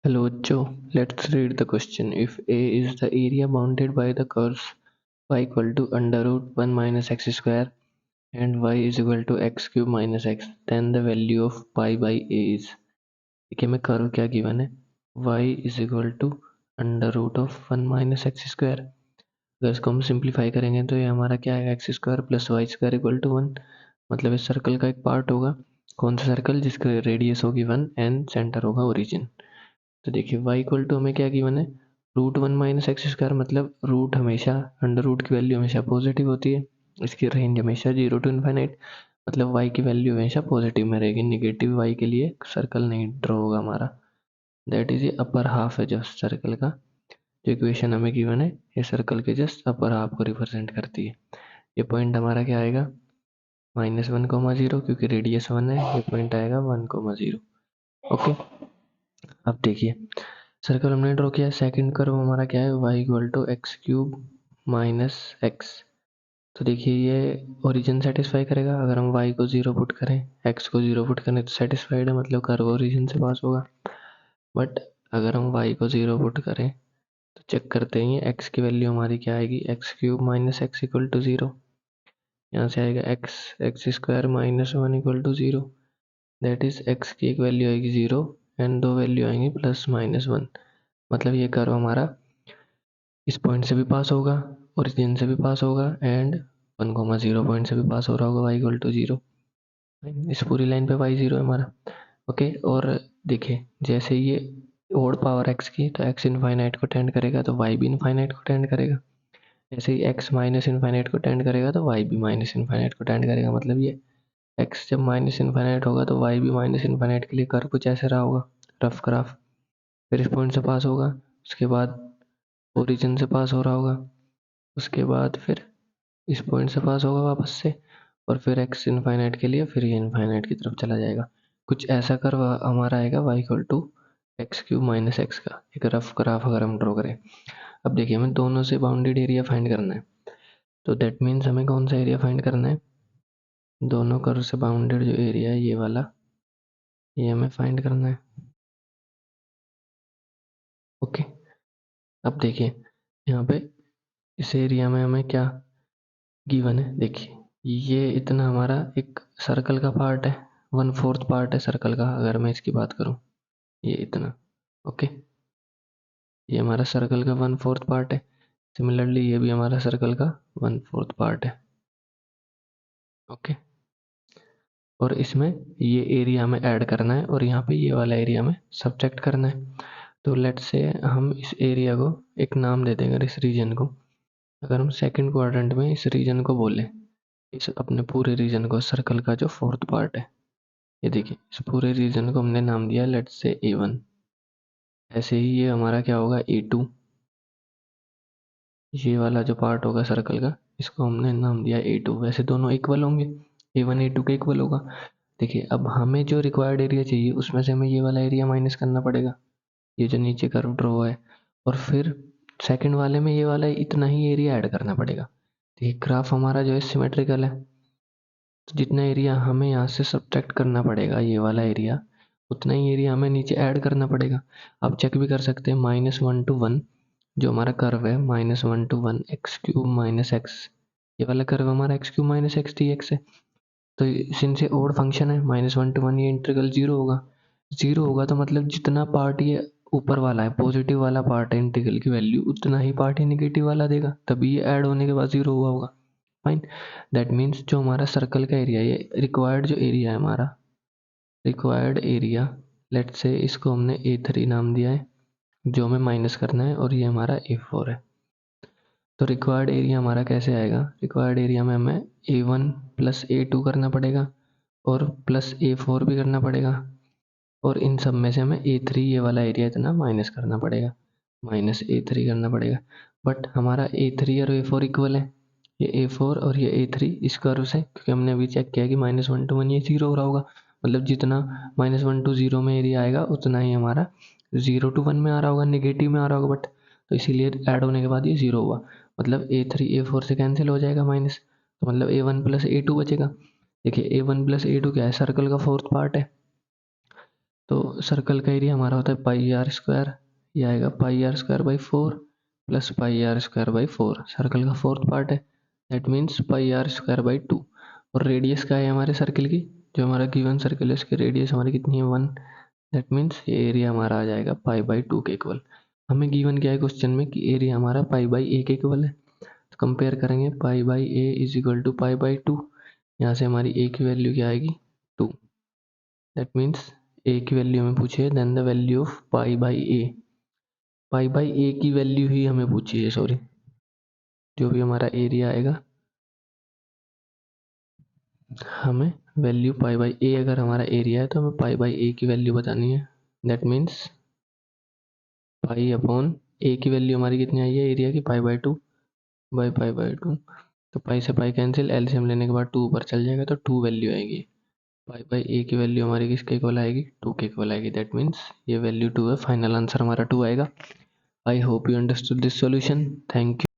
Hello Joe, let's read the question. If A is the area bounded by the curves y equal to under root 1 minus x square and y is equal to x cube minus x, then the value of pi by A is. देखिए हमें curve क्या given है, y is equal to under root of 1 minus x square. अगर इसको हम simplify करेंगे तो ये हमारा क्या आएगा, x square plus y square equal to 1। मतलब इस सर्कल का एक पार्ट होगा, कौन सा सर्कल, जिसका रेडियस होगी 1 एंड सेंटर होगा ओरिजिन। तो देखिए y इक्वल टू हमें क्या गिवन है, रूट 1 माइनस एक्स स्क्वायर। मतलब रूट हमेशा, अंडर रूट की वैल्यू हमेशा पॉजिटिव होती है, इसकी रेंज हमेशा 0 टू इनफाइनाइट। मतलब y की वैल्यू हमेशा पॉजिटिव में रहेगी, निगेटिव y के लिए सर्कल नहीं ड्रॉ होगा हमारा। दैट इज ये अपर हाफ है जो सर्कल का, जो इक्वेशन हमें गिवन है ये सर्कल के जस्ट अपर हाफ को रिप्रेजेंट करती है। ये पॉइंट हमारा क्या आएगा, -1, 0, क्योंकि रेडियस 1 है, ये पॉइंट आएगा 1, 0। ओके, अब देखिए सर्कल हमने ड्रॉ किया। सेकंड कर्व हमारा क्या है, y equal to x cube minus x. तो देखिए ये ओरिजिन सेटिस्फाई करेगा। अगर हम y को 0 पुट करें, x को 0 पुट करें तो सेटिस्फाइड है, मतलब कर्व ओरिजिन से पास होगा। बट अगर हम y को 0 पुट करें तो चेक करते हैं x की वैल्यू हमारी क्या आएगी, x cube minus x equal to 0। यहाँ से आएगा x square minus 1 equal to 0। That is x की एक वैल्यू आएगी 0 एंड दो वैल्यू आएंगी प्लस माइनस 1। मतलब ये कर्व हमारा इस पॉइंट से भी पास होगा, ओरिजिन से भी पास होगा एंड 1, 0 पॉइंट से भी पास हो रहा होगा y इक्वल टू 0। इस पूरी लाइन पे y 0 है हमारा। ओके, और देखिए जैसे ये ओड पावर x की, तो x इनफाइनाइट को टेंड करेगा तो y भी इनफाइनाइट को टेंड करेगा। जैसे ही x माइनस इनफाइनाइट को टेंड करेगा तो y भी माइनस इनफाइनाइट को टेंड करेगा। मतलब ये x जब माइनस इनफाइनाइट होगा तो y भी माइनस इनफाइनाइट के लिए कर्व कुछ ऐसे रहा होगा, रफ ग्राफ। फिर इस पॉइंट से पास होगा, उसके बाद ओरिजिन से पास हो रहा होगा, उसके बाद फिर इस पॉइंट से पास होगा वापस से, और फिर x इनफाइनाइट के लिए फिर ये इनफाइनाइट की तरफ चला जाएगा। कुछ ऐसा कर्व हमारा आएगा y equal to x cube minus x का एक रफ ग्राफ अगर हम ड्रॉ करें। अब देखिए हमें दोनों से बाउंडेड एरिया फाइंड करना है, तो दैट मीन्स हमें कौन सा एरिया फाइंड करना है, दोनों कर्व से बाउंडेड जो एरिया है ये वाला, ये हमें फाइंड करना है। ओके, अब देखिए यहाँ पे इस एरिया में हमें क्या गिवन है, देखिए ये इतना हमारा एक सर्कल का पार्ट है, 1/4 पार्ट है सर्कल का। अगर मैं इसकी बात करूं, ये इतना, ओके, ये हमारा सर्कल का 1/4 पार्ट है। सिमिलरली ये भी हमारा सर्कल का 1/4 पार्ट है। ओके, और इसमें ये एरिया हमें ऐड करना है और यहाँ पे ये वाला एरिया हमें सब्ट्रैक्ट करना है। तो लेट्स से हम इस एरिया को एक नाम दे देंगे, इस रीजन को। अगर हम सेकंड क्वाड्रेंट में इस रीजन को बोले, इस अपने पूरे रीजन को, सर्कल का जो 4th पार्ट है, ये देखिए इस पूरे रीजन को हमने नाम दिया लेट्स से A1। ऐसे ही ये हमारा क्या होगा, A2। ये वाला जो पार्ट होगा सर्कल का, इसको हमने नाम दिया A2। वैसे दोनों इक्वल होंगे, A1 A2 के इक्वल होगा। देखिए अब हमें जो रिक्वायर्ड एरिया चाहिए उसमें से हमें ये वाला एरिया माइनस करना पड़ेगा, ये जो नीचे कर्व ड्रॉ हुआ है, और फिर सेकंड वाले में ये वाला इतना ही एरिया ऐड करना पड़ेगा। तो ये ग्राफ हमारा जो है सिमेट्रिकल है, तो जितना एरिया हमें यहाँ से सब्ट्रैक्ट करना पड़ेगा, ये वाला एरिया, उतना ही एरिया हमें नीचे ऐड करना पड़ेगा। आप चेक भी कर सकते हैं, -1 to 1 जो हमारा कर्व है, -1 to 1 x cube minus x, ये वाला कर्व हमारा x cube minus x D x है। तो सिंस ये ओड फंक्शन है, -1 to 1 ये इंटीग्रल 0 होगा। 0 होगा तो मतलब जितना पार्ट ये ऊपर वाला है, पॉजिटिव वाला पार्ट है इंटीग्रल की वैल्यू, उतना ही पार्ट ही निगेटिव वाला देगा, तभी ये ऐड होने के बाद 0 हुआ होगा। फाइन, दैट मीन्स जो हमारा सर्कल का एरिया, ये रिक्वायर्ड जो एरिया है हमारा, रिक्वायर्ड एरिया, लेट्स से इसको हमने A3 नाम दिया है, जो हमें माइनस करना है, और ये हमारा A4 है। तो रिक्वायर्ड एरिया हमारा कैसे आएगा, रिक्वायर्ड एरिया में हमें A1 प्लस A2 करना पड़ेगा और प्लस A4 भी करना पड़ेगा, और इन सब में से हमें A3 ये वाला एरिया इतना माइनस करना पड़ेगा, -A3 करना पड़ेगा। बट हमारा A3 और A4 इक्वल है, ये A4 और ये A3 इस कर्व से, क्योंकि हमने अभी चेक किया कि -1 to 1 ये 0 हो रहा होगा। मतलब जितना -1 to 0 में एरिया आएगा उतना ही हमारा 0 to 1 में आ रहा होगा, निगेटिव में आ रहा होगा, बट तो इसीलिए ऐड होने के बाद ये 0 हुआ। मतलब A3 A4 से कैंसिल हो जाएगा माइनस, तो मतलब A1 प्लस A2 बचेगा। देखिए A1 प्लस A2 क्या है, सर्कल का 4th पार्ट है। तो सर्कल का एरिया हमारा होता है पाई आर स्क्वायर, ये आएगा pi r square by 4 plus pi r square by 4, circle का फोर्थ पार्ट है, that means pi r square by 2। और रेडियस क्या है हमारे सर्कल की, जो हमारा गिवन सर्कल है उसकी रेडियस हमारी कितनी है 1, दैट मीन्स ये एरिया हमारा आ जाएगा पाई बाई 2 के इक्वल। हमें गिवन क्या है क्वेश्चन में कि एरिया हमारा पाई बाई ए के इक्वल है, तो कंपेयर करेंगे pi by a is equal to pi by 2, यहाँ से हमारी ए की वैल्यू क्या आएगी 2, दैट मीन्स ए की वैल्यू हमें पूछी है, then the value of pi by a, pi by a की वैल्यू ही हमें पूछी है, सॉरी, जो भी हमारा एरिया आएगा हमें वैल्यू पाई बाई ए, अगर हमारा एरिया है तो हमें पाई बाई ए की वैल्यू बतानी है, दैट मीन्स पाई अपॉन ए की वैल्यू हमारी कितनी आई है एरिया की पाई बाई 2 बाई पाई बाई 2, तो पाई से पाई कैंसिल, एलसीएम लेने के बाद 2 ऊपर चल जाएगा तो 2 वैल्यू आएगी, पाई बाई ए की वैल्यू हमारी किसके इक्वल आएगी 2 के इक्वल आएगी, दैट मीन्स ये वैल्यू 2 है, फाइनल आंसर हमारा 2 आएगा। I hope you understood this solution, thank you.